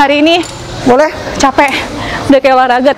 hari ini. Boleh? Capek, udah kayak olahraga.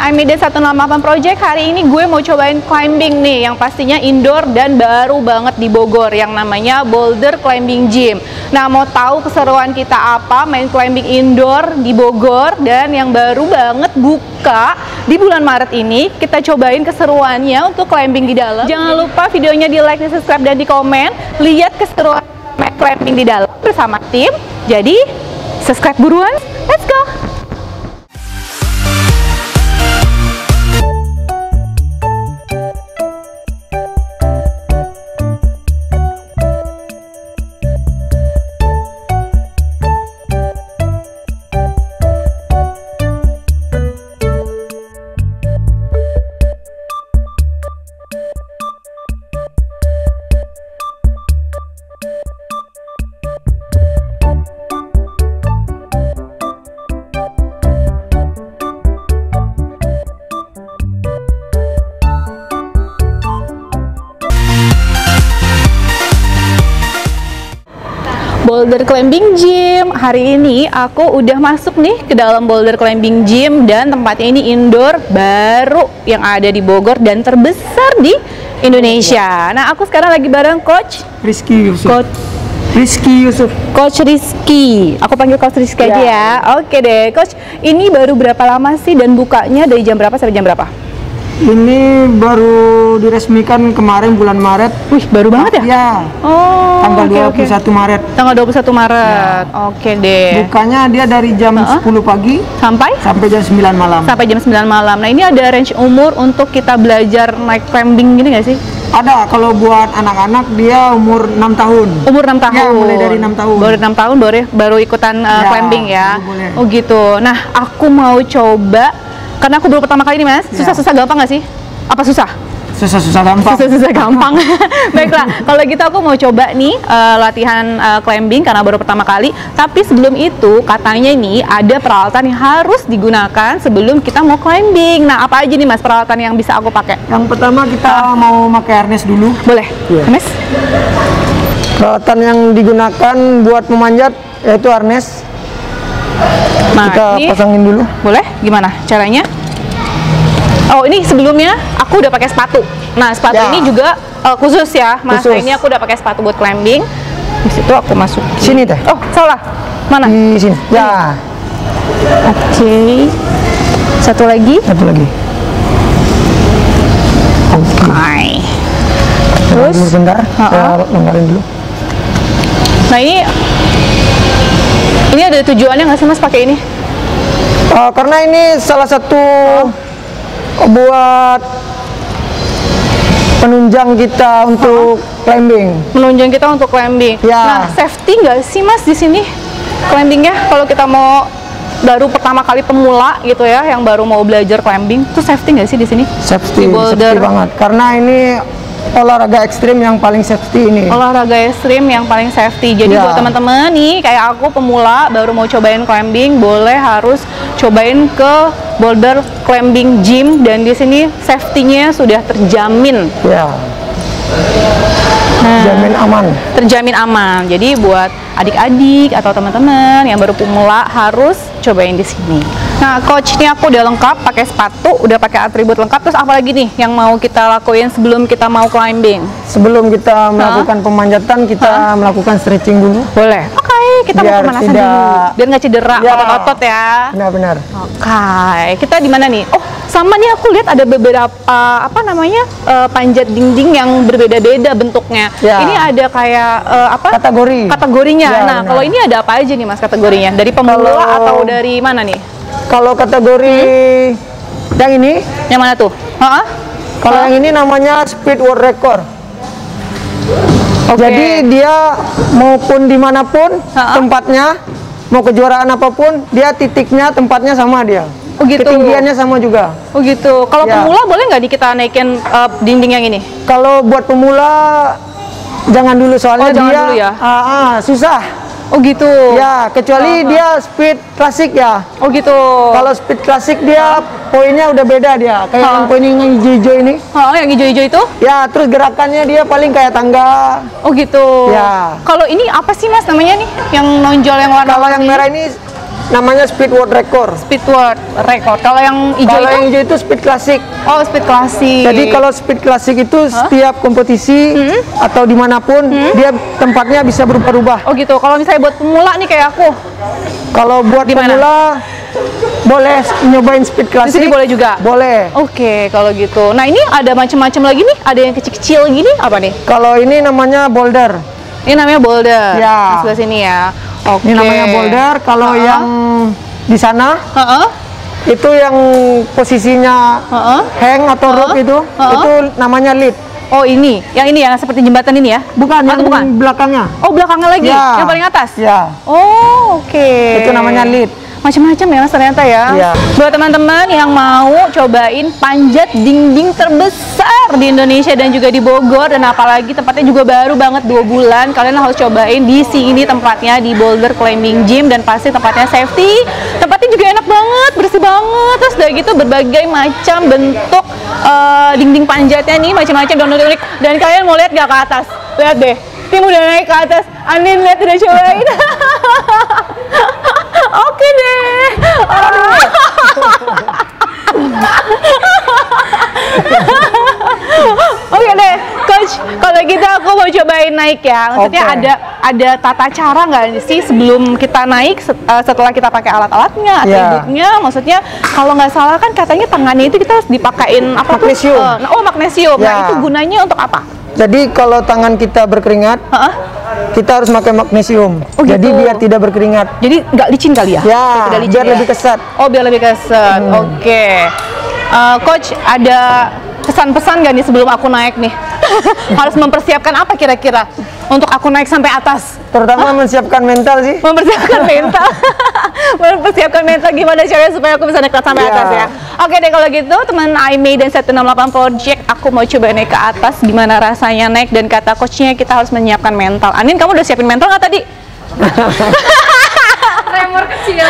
IMEDA 168 Project, hari ini gue mau cobain climbing nih, yang pastinya indoor dan baru banget di Bogor, yang namanya Boulder Climbing Gym. Nah, mau tahu keseruan kita apa main climbing indoor di Bogor dan yang baru banget buka di bulan Maret ini, kita cobain keseruannya untuk climbing di dalam. Jangan lupa videonya di like, di subscribe, dan di komen. Lihat keseruan climbing di dalam bersama tim. Jadi, subscribe buruan, let's go! Boulder Climbing Gym. Hari ini aku udah masuk nih ke dalam Boulder Climbing Gym, dan tempatnya ini indoor baru yang ada di Bogor dan terbesar di Indonesia. Nah, aku sekarang lagi bareng Coach Rizky Yusuf. Coach Rizky. Aku panggil Coach Rizky aja ya. Oke deh, Coach. Ini baru berapa lama sih dan bukanya dari jam berapa sampai jam berapa? Ini baru diresmikan kemarin bulan Maret. Wih, baru banget ya? Ya. Oh, tanggal 21 Maret. Tanggal 21 Maret. Ya. Oke deh. Bukanya dia dari jam 10 pagi sampai jam 9 malam. Sampai jam 9 malam. Nah, ini ada range umur untuk kita belajar naik climbing gini nggak sih? Ada, kalau buat anak-anak dia umur 6 tahun. Umur 6 tahun? Ya, mulai dari 6 tahun. Baru 6 tahun baru ikutan climbing ya? Boleh. Oh gitu. Nah, aku mau coba, karena aku baru pertama kali nih Mas. Susah-susah gampang nggak sih? Apa susah? Susah-susah gampang. Susah-susah gampang. Baiklah, kalau gitu aku mau coba nih latihan climbing karena baru pertama kali. Tapi sebelum itu katanya nih ada peralatan yang harus digunakan sebelum kita mau climbing. Nah, apa aja nih Mas peralatan yang bisa aku pakai? Yang pertama kita mau pakai harness dulu. Boleh. Harness? Peralatan yang digunakan buat memanjat yaitu harness. Nah, kita pasangin dulu. Boleh? Gimana caranya? Oh, ini sebelumnya aku udah pakai sepatu. Nah, sepatu ini juga khusus ya, Mas. Khusus. Ini aku udah pakai sepatu buat climbing. Di situ aku masuk. Sini teh. Oh, salah. Mana? Di sini. Ya. Oke. Satu lagi. Oke. Terus sebentar. Saya longgarin dulu. Nah, ini ada tujuannya nggak sih Mas pakai ini? Karena ini salah satu buat penunjang kita untuk climbing. Menunjang kita untuk climbing. Ya. Nah, safety nggak sih Mas di sini climbingnya? Kalau kita mau baru pertama kali pemula gitu ya, yang baru mau belajar climbing, tuh safety nggak sih di sini? Safety banget. Karena ini olahraga ekstrim yang paling safety ini. Olahraga ekstrim yang paling safety. Jadi buat teman-teman nih, kayak aku pemula baru mau cobain climbing, harus cobain ke Boulder Climbing Gym, dan di sini safety-nya sudah terjamin. Ya. Terjamin aman. Terjamin aman. Jadi buat adik-adik atau teman-teman yang baru pemula harus cobain di sini. Nah, Coach, ini aku udah lengkap, pakai sepatu, udah pakai atribut lengkap. Terus apa lagi nih yang mau kita lakuin sebelum kita mau climbing? Sebelum kita melakukan pemanjatan, kita melakukan stretching dulu. Boleh. Oke, kita mau pemanasan dulu. Biar nggak cedera otot-otot ya. Benar-benar. Oke, kita di mana nih? Oh, sama nih aku lihat ada beberapa panjat dinding yang berbeda-beda bentuknya. Ya. Ini ada kayak kategorinya. Ya, nah, kalau ini ada apa aja nih Mas kategorinya? Dari pemula atau dari mana nih? Kalau kategori yang ini, yang mana tuh? Kalau yang ini namanya speed world record. Oke. Jadi dia maupun dimanapun tempatnya, mau kejuaraan apapun, dia titiknya, tempatnya sama dia. Oh gitu. Ketinggiannya sama juga. Oh gitu. Kalau Ya. pemula boleh nggak nih kita naikin dinding yang ini? Kalau buat pemula jangan dulu, soalnya jangan dia dulu ya? susah. Oh gitu. Ya, kecuali dia speed klasik ya. Oh gitu. Kalau speed klasik dia poinnya udah beda dia. Kayak yang poin yang hijau-hijau ini. Yang hijau-hijau itu? Ya, terus gerakannya dia paling kayak tangga. Oh gitu. Ya. Kalau ini apa sih Mas namanya nih? Yang nonjol yang warna Kalau yang merah ini namanya speed world record. speed world record. Kalau yang hijau Kalau itu? yang hijau itu speed klasik. Oh, speed klasik. Jadi kalau speed klasik itu setiap kompetisi atau dimanapun dia tempatnya bisa berubah-ubah. Oh gitu. Kalau misalnya buat pemula nih kayak aku, Kalau buat Di mana? pemula boleh nyobain speed di klasik. sini boleh juga. Boleh. Oke, kalau gitu. Nah ini ada macam-macam lagi nih. Ada yang kecil-kecil gini apa nih? Kalau ini namanya boulder. Ini namanya boulder. Ya. Di sebelah sini ya. Oke. Ini namanya boulder. Kalau yang di sana itu yang posisinya hang atau rope itu namanya lead. Oh ini, yang ini ya, seperti jembatan ini ya? Bukan, Atau yang bukan? belakangnya. Oh belakangnya lagi, Ya. yang paling atas? Ya, Oh oke. itu namanya lead. Macam-macam ya Mas ternyata ya. Iya. Buat teman-teman yang mau cobain panjat dinding terbesar di Indonesia dan juga di Bogor, dan apalagi tempatnya juga baru banget 2 bulan, kalian harus cobain di sini tempatnya di Boulder Climbing Gym, dan pasti tempatnya safety, tempatnya juga enak banget, bersih banget, terus udah gitu berbagai macam bentuk dinding panjatnya nih, macam-macam dan unik-unik. Dan kalian mau lihat gak ke atas? Lihat deh, Tim udah naik ke atas, Anin lihat udah cobain. Oke deh. Oke deh, Coach. Kalau gitu aku mau cobain naik ya. Maksudnya Oke. ada tata cara nggak sih sebelum kita naik, setelah kita pakai alat-alatnya, atributnya? Maksudnya kalau nggak salah kan katanya tangannya itu kita harus dipakein apa tuh? Magnesium. Magnesium. Nah Ya. itu gunanya untuk apa? Jadi kalau tangan kita berkeringat, kita harus pakai magnesium. Oh, gitu. Jadi biar tidak berkeringat. Jadi nggak licin kali ya? Ya, Tidak licin biar ya? lebih kesat. Oh, biar lebih kesat. Oke. Coach, ada pesan-pesan nggak nih sebelum aku naik nih? Harus mempersiapkan apa kira-kira untuk aku naik sampai atas? Terutama menyiapkan mental sih. Mempersiapkan mental. Mempersiapkan mental gimana caranya supaya aku bisa naik sampai Iya. atas ya. Oke deh kalau gitu teman IMEI dan 168 Project, aku mau coba naik ke atas, gimana rasanya naik, dan kata coachnya kita harus menyiapkan mental. Anin, kamu udah siapin mental nggak tadi? Tremor kecil.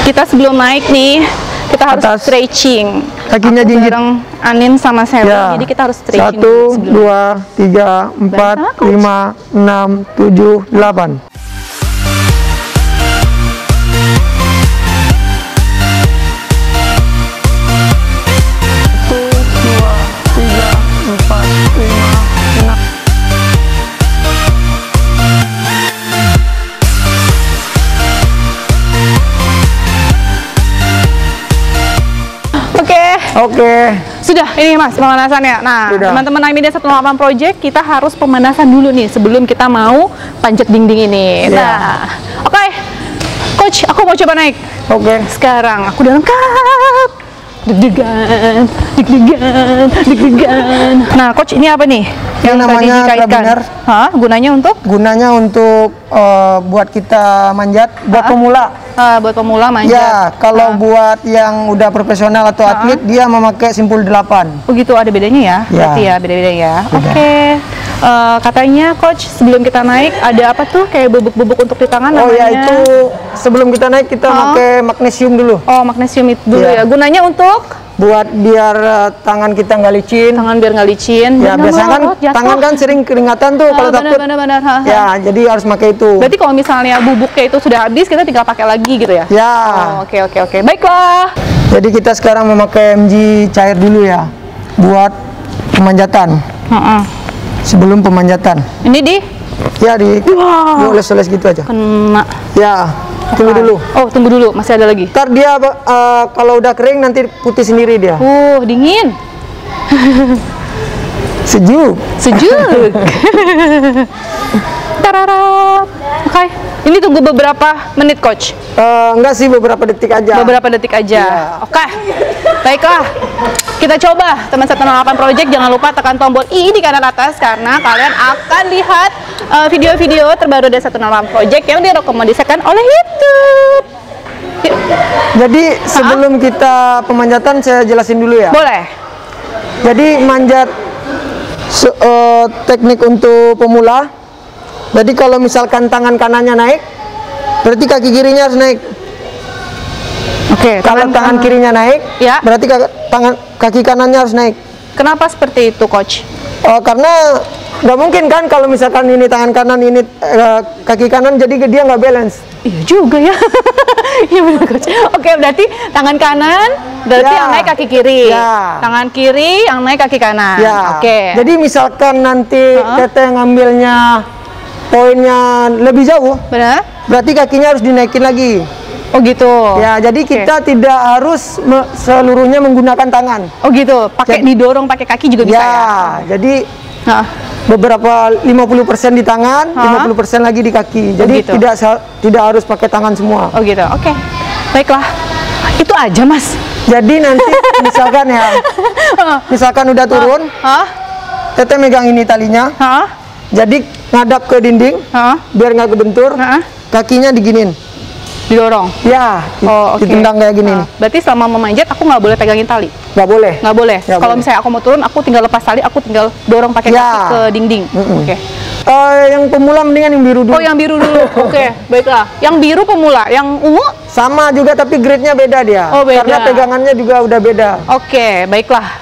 Kita sebelum naik nih, kita harus Atas. stretching. Kakinya Aku jinjit. bareng Anin sama Sally, Ya. jadi kita harus stretching 1, sebelum. 2, 3, 4, Banyak, Coach. 5, 6, 7, 8. Oke. Sudah, ini Mas pemanasannya. Nah, Sudah. teman-teman IMEI dan 168 Project, kita harus pemanasan dulu nih sebelum kita mau panjat dinding ini. Iya. Nah, oke. Coach, aku mau coba naik. Oke. Sekarang aku udah lengkap. Deg-degan, deg-degan, deg-degan. Nah, Coach, ini apa nih? Yang tadi namanya dikaitkan? carabiner. Hah? Gunanya untuk? Gunanya untuk buat kita manjat, buat pemula. Buat pemula manjat. Ya, kalau buat yang udah profesional atau atlet, dia memakai simpul 8. Oh gitu, ada bedanya ya? Ya. Berarti ya, beda-beda ya. Beda. Oke. Katanya Coach, sebelum kita naik ada apa tuh kayak bubuk-bubuk untuk di tangan Oh namanya? ya, itu sebelum kita naik kita pakai magnesium dulu. Oh, magnesium itu dulu Ya. ya. Gunanya untuk Buat biar tangan kita nggak licin. tangan biar nggak licin. Ya, Jangan biasanya kan melorot, jatuh. tangan kan sering keringatan tuh kalau takut. Benar-benar. Ya, jadi harus pakai itu. Berarti kalau misalnya bubuknya itu sudah habis, kita tinggal pakai lagi gitu ya? Ya. Oh, oke. Baiklah. Jadi kita sekarang memakai MG cair dulu ya, buat pemanjatan. Sebelum pemanjatan. Ini di Ya, dioles-oles gitu aja. kena. Ya, tunggu dulu. Oh, tunggu dulu, masih ada lagi. Ntar dia kalau udah kering nanti putih sendiri dia. Dingin. Sejuk. Sejuk. Tarara. Oke. Ini tunggu beberapa menit, Coach? Enggak sih, beberapa detik aja. Beberapa detik aja. Iya. Oke. Baiklah. Kita coba, teman 108 Project, jangan lupa tekan tombol I di kanan atas karena kalian akan lihat video-video terbaru dari 108 Project yang direkomendasikan oleh YouTube. Yuk. Jadi sebelum kita pemanjatan saya jelasin dulu ya. Boleh. Jadi manjat teknik untuk pemula. Jadi kalau misalkan tangan kanannya naik, berarti kaki kirinya harus naik. Oke. Kalau tangan kirinya naik, ya. Berarti kaki kanannya harus naik. Kenapa seperti itu, Coach? Karena nggak mungkin kan kalau misalkan ini tangan kanan, ini kaki kanan, jadi dia nggak balance. Iya juga ya. Iya benar, Coach. Oke, berarti tangan kanan berarti yang naik kaki kiri. Ya. Tangan kiri yang naik kaki kanan. Ya. Oke. Jadi misalkan nanti teteh ngambilnya poinnya lebih jauh, benar? berarti kakinya harus dinaikin lagi. Oh gitu. Ya, jadi kita tidak harus seluruhnya menggunakan tangan. Oh gitu. Pakai didorong pakai kaki juga bisa ya. Jadi beberapa 50% di tangan, 50% lagi di kaki. Jadi gitu. tidak harus pakai tangan semua. Oh gitu. Oke. Baiklah. Itu aja, Mas. Jadi nanti misalkan ya, misalkan udah turun, teteh megang ini talinya. Jadi ngadap ke dinding, biar nggak kebentur, kakinya diginin. Didorong? Ya, ditendang kayak gini. Berarti selama memanjat aku nggak boleh pegangin tali? Nggak boleh. Nggak boleh? Kalau misalnya aku mau turun, aku tinggal lepas tali, aku tinggal dorong pakai kaki ke dinding? Oke. Yang pemula mendingan yang biru dulu. Oh, yang biru dulu. Oke, baiklah. Yang biru pemula, yang ungu? Sama juga, tapi grade-nya beda dia. Oh, beda. Karena pegangannya juga udah beda. Oke, baiklah.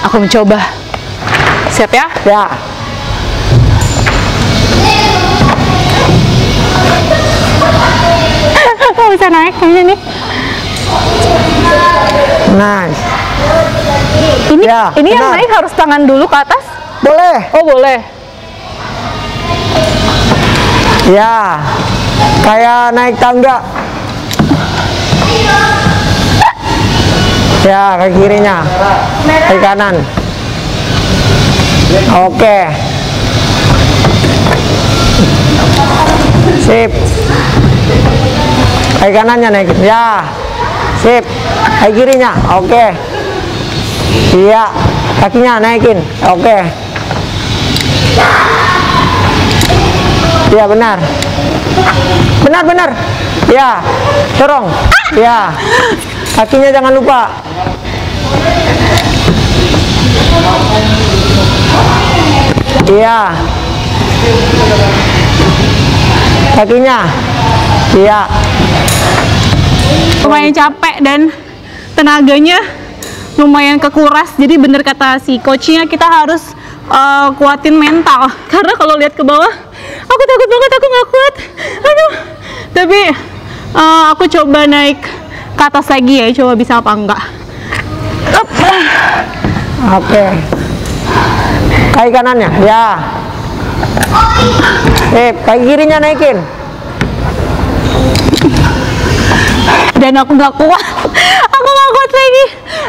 Aku mencoba. Siap ya? Ya. Nggak bisa naik kayaknya nih. Nice. Ini yang naik harus tangan dulu ke atas? Boleh. Oh, boleh. Ya. Kayak naik tangga. Ya, kaki kirinya. Kaki kanan. Oke. Sip. Kaki kanannya naikin. Ya. Sip. Kaki kirinya. Oke. Iya. Kakinya naikin. Oke. Iya, benar. Benar. Ya. Dorong. Ya. Kakinya jangan lupa. Iya. Kakinya. Iya. Lumayan capek dan tenaganya lumayan kekuras. Jadi bener kata si coachnya, kita harus kuatin mental. Karena kalau lihat ke bawah, aku takut banget, aku nggak kuat. Aduh. Tapi aku coba naik ke atas lagi ya, coba bisa apa enggak. Oke. Kaki kanannya, ya. Kaki kirinya naikin. Dan aku nggak kuat. Aku nggak kuat lagi.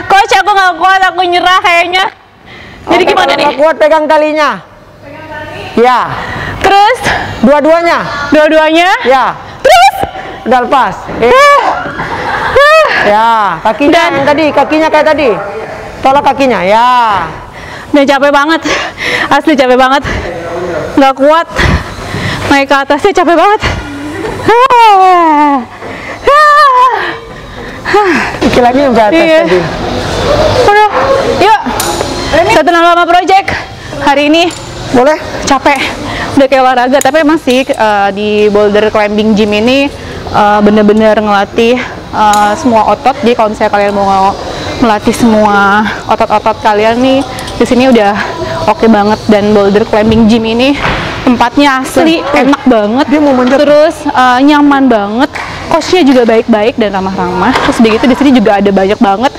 Coach, aku nggak kuat, aku nyerah kayaknya. Jadi gimana nih? Nggak kuat, pegang talinya. Ya. Terus? Dua-duanya. Dua-duanya? Ya. Terus? Udah lepas. Ya, kakinya yang tadi, kakinya kayak tadi. Tolak kakinya, ya. Udah capek banget, asli capek banget, nggak kuat, naik ke atasnya capek banget. Iki lagi yang ke atas tadi. Udah, yuk, 168 Project hari ini. Boleh? Capek, udah kayak olahraga, tapi emang sih di Boulder Climbing Gym ini bener-bener ngelatih semua otot. Jadi kalau misalnya kalian mau melatih semua otot-otot kalian nih, di sini udah oke banget. Dan Boulder Climbing Gym ini tempatnya asli enak banget. Dia mau manjat. Terus nyaman banget. Coachnya juga baik-baik dan ramah-ramah. Terus begitu di sini juga ada banyak banget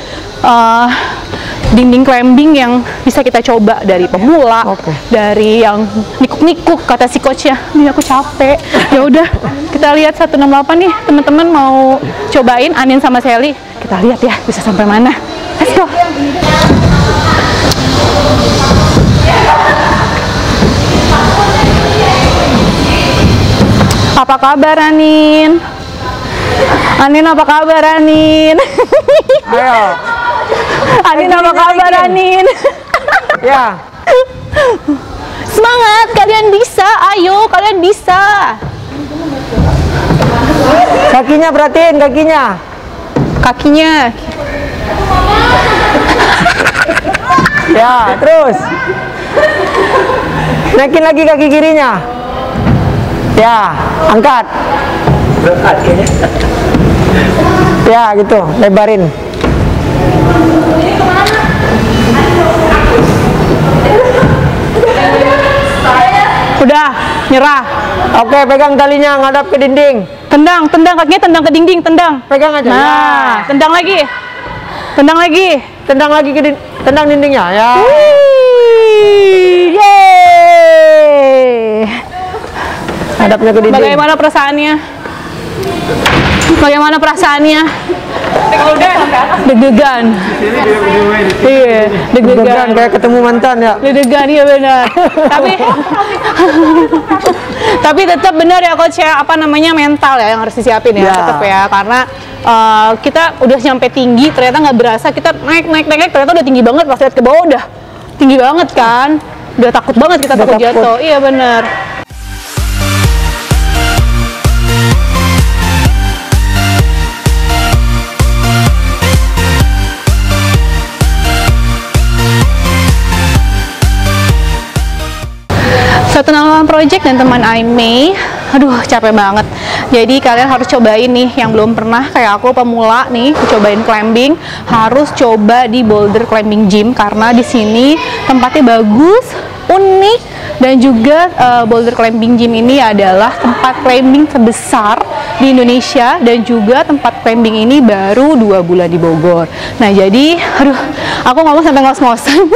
dinding climbing yang bisa kita coba, dari pemula, dari yang nikuk-nikuk kata si coachnya. Ini aku capek. Ya udah, kita lihat 168 nih, teman-teman mau cobain Anin sama Sally. Kita lihat ya bisa sampai mana. Let's go. Apa apa kabar Anin? Anin apa kabar Anin? Ayo. Anin apa kabar Anin? Ya. Semangat, kalian bisa. Ayo, kalian bisa. Kakinya perhatiin, kakinya. Kakinya. Ya, terus. Naikin lagi kaki kirinya. Ya, angkat. Ya, gitu, lebarin. Udah, nyerah. Oke, pegang talinya, ngadap ke dinding. Tendang, kakinya tendang ke dinding, tendang. Pegang aja. Nah, Ya. tendang lagi. Tendang lagi. Tendang lagi ke tendang dindingnya, ya. Yeay. Hadapnya ke dinding. Bagaimana perasaannya? Bagaimana perasaannya? Deg-degan. Iya, deg-degan. Kayak ketemu mantan ya. Deg-degan, iya benar. Tapi tetap benar ya coach ya, apa namanya, mental ya yang harus disiapin ya, tetap ya, karena kita udah nyampe tinggi, ternyata nggak berasa kita naik, ternyata udah tinggi banget, pas lihat ke bawah udah tinggi banget kan, udah takut banget kita takut jatuh. Iya benar. Satu Nama Project dan teman Aimee, aduh capek banget. Jadi kalian harus cobain nih, yang belum pernah kayak aku pemula nih, cobain climbing, harus coba di Boulder Climbing Gym karena di sini tempatnya bagus, unik, dan juga Boulder Climbing Gym ini adalah tempat climbing terbesar di Indonesia dan juga tempat climbing ini baru 2 bulan di Bogor. Nah jadi, aduh, aku ngomong sampai ngos-ngosan.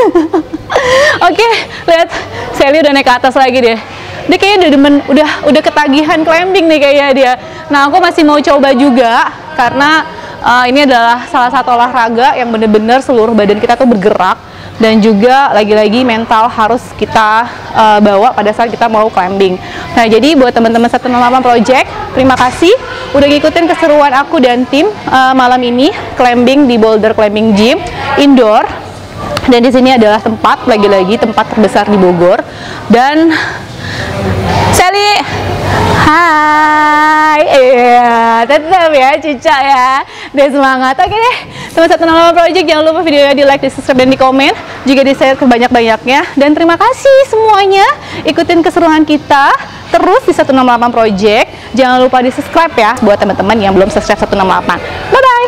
Oke, lihat Sally udah naik ke atas lagi deh. Dia kayaknya udah ketagihan climbing nih kayaknya dia. Nah, aku masih mau coba juga karena ini adalah salah satu olahraga yang bener-bener seluruh badan kita tuh bergerak, dan juga lagi-lagi mental harus kita bawa pada saat kita mau climbing. Nah, jadi buat teman-teman 168 Project, terima kasih udah ngikutin keseruan aku dan tim malam ini climbing di Boulder Climbing Gym indoor. Dan di sini adalah tempat, lagi-lagi tempat terbesar di Bogor. Dan Sally, hai, iya, tetap ya, Cica ya, udah semangat. Oke deh, teman 168 Project, jangan lupa videonya di like, di subscribe, dan di komen, juga di share kebanyak-banyaknya. Dan terima kasih semuanya, ikutin keseruan kita terus di 168 Project. Jangan lupa di subscribe ya, buat teman-teman yang belum subscribe 168. Bye bye.